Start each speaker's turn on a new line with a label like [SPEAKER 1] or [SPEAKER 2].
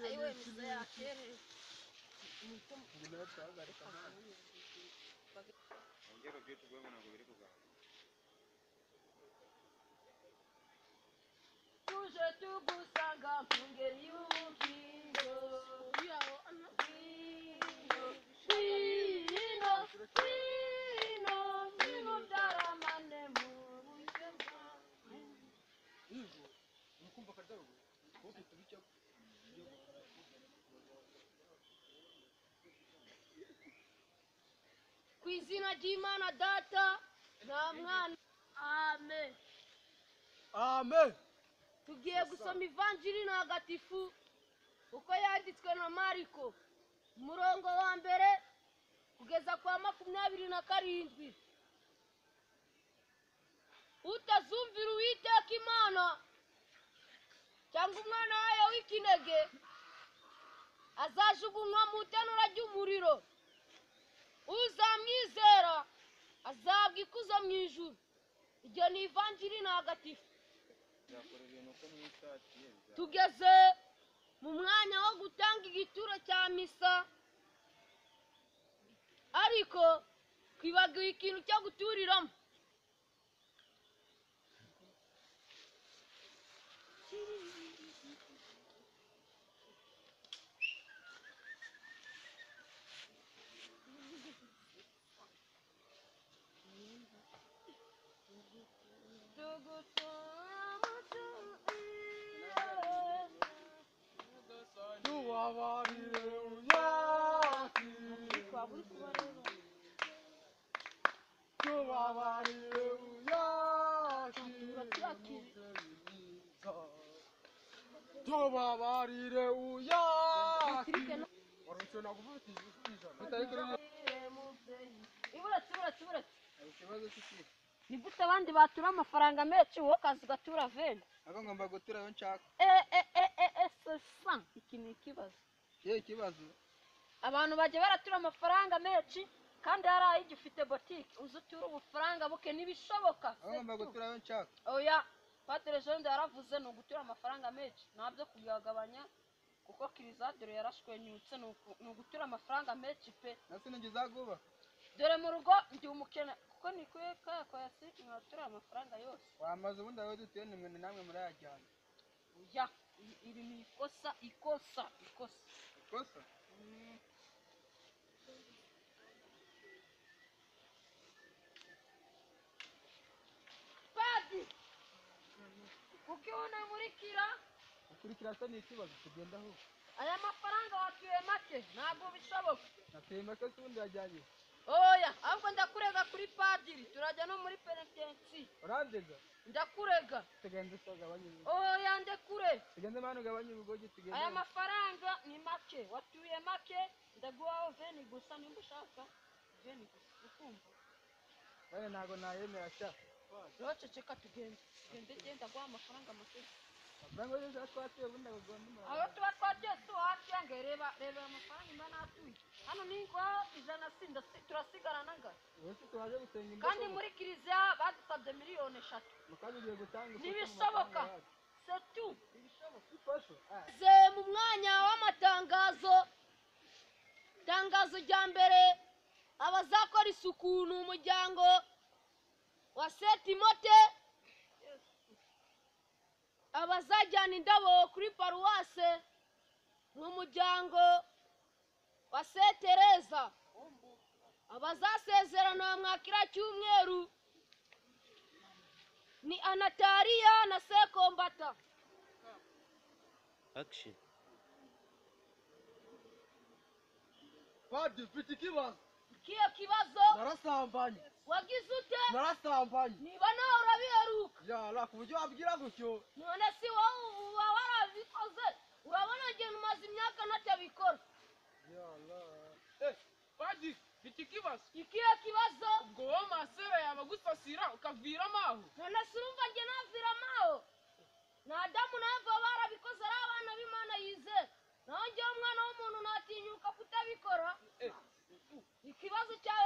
[SPEAKER 1] ayiwe misa yakere
[SPEAKER 2] ongera byo tugwemo ntabwo biri kugana
[SPEAKER 1] tuje tugusanga mu ngeri y'ubugingo yawo Vino daramane mu buryo bwawe
[SPEAKER 3] Ivo, unakumva kadago? Wote tubicha
[SPEAKER 1] kwizina ry'Imana data nta mwana amen
[SPEAKER 3] Amen.
[SPEAKER 1] tugiye gusoma ivanjiri ntagatifu uko yanditswe na Mariko umurongo wa mbere kugeza kwa 27 utazumvira Uwiteka Imana cyangwa umwana wayo w'ikinege azajugunywa mu itanura ry'umuriro uzamwizera azabwa ikuzo mu ijuru iryo ni ivanjiri ntagatifu
[SPEAKER 2] yakora ibintu uko mwishatiye
[SPEAKER 1] tugeze mu mwanya wo gutanga igituro cya misa ariko twibagiwe ikintu cyo guturiramo
[SPEAKER 3] Tubabarire uyaki. Warusona kuvutisha ijana.
[SPEAKER 1] Ibura
[SPEAKER 3] Ikibazo kiki?
[SPEAKER 1] ni gute abandi batura amafaranga menshi wowe kazi gatura vende
[SPEAKER 3] Aba ngomba gutura yo nshaka.
[SPEAKER 1] sesa iki ni ikibazo
[SPEAKER 3] Ikibazo.
[SPEAKER 1] abantu baje baratura amafaranga menshi kandi hari ayigifite boutique uzutura ubufaranga buke nibishoboka
[SPEAKER 3] Aba ngomba gutura yo nshaka.
[SPEAKER 1] oya Padre Jean yaravuze no gutura amafaranga menshi nabyo kugabanya kuko kirizadore yarashwenyutse no gutura amafaranga menshi pe
[SPEAKER 3] Nasi ningizaguba.
[SPEAKER 1] dore mu rugo ndi umukene kuko nikuye kwa yasi nkatura amafaranga yose
[SPEAKER 3] Wamaze ubundi aho dutuye nimwe namwe murayajyana.
[SPEAKER 1] oya iri ni ikosa
[SPEAKER 3] Ikosa?
[SPEAKER 1] Padi ukiona murikira
[SPEAKER 3] Ukurikira se ni ikibazo tugendaho.
[SPEAKER 1] aya mafaranga watuye make ntabwo bishoboka
[SPEAKER 3] Natema ko sundi yajyanye.
[SPEAKER 1] oya ahubwo ndakurega kuri padiri turajya no muri penitensi
[SPEAKER 3] Urandega.
[SPEAKER 1] ndakurega
[SPEAKER 3] Tugende sogabanye.
[SPEAKER 1] oya ndekure
[SPEAKER 3] Tugende manu gabanye ubugogi tugende.
[SPEAKER 1] aya mafaranga ni make watuye make ndaguhaho veni gusa nimba ushaka veni gusa ukumva
[SPEAKER 3] Bane nago nayemera sha.
[SPEAKER 1] roceceka tugende genda guha amafaranga make
[SPEAKER 3] Bango yose twatuye ubundi agogomba.
[SPEAKER 1] aho tuba twagiye tuhatiyange reba amafaranga imana atuye hano ni ngo ijana sinda turasigarana nga
[SPEAKER 3] Wese tuwaje gusenga imbuto.
[SPEAKER 1] kandi muri kiliziya badusabye miliyoni 3
[SPEAKER 3] Mukandi ugiye gutanga.
[SPEAKER 1] ntibishoboka setu
[SPEAKER 3] Ibishoboka ifasho.
[SPEAKER 1] ze mu mwanya w'amatangazo tangazo rya mbere abazakora isuku ni umuryango wa Setimote abazajyana indabo kuri paruwase ni umuryango wa Tereza abazasezerana mwakira cyumweru ni Anatariya na Sekombata
[SPEAKER 2] action
[SPEAKER 3] Padi mfite ikibazo.
[SPEAKER 1] kiyo kibazo
[SPEAKER 3] Narasambanye.
[SPEAKER 1] wagize ute
[SPEAKER 3] Narasambanye.
[SPEAKER 1] niba nawe urabiheruka
[SPEAKER 3] Yala kuburyo wabwira gutyo.
[SPEAKER 1] none si wowe uba warabikoze urabona ngene umaze imyaka ntatabikora
[SPEAKER 3] Yala.
[SPEAKER 4] Padi, mfite ikibazo.
[SPEAKER 1] ikiyo kibazo
[SPEAKER 4] Ubwo wowe masera yabagusasira ukaviramo aho.
[SPEAKER 1] none si urumva nge naviramaho na Adamu na Eva barabikoze ari abana b'Imana yizera naho ngewe umwana w'umuntu natinyuka kutabikora ikibazo cyawe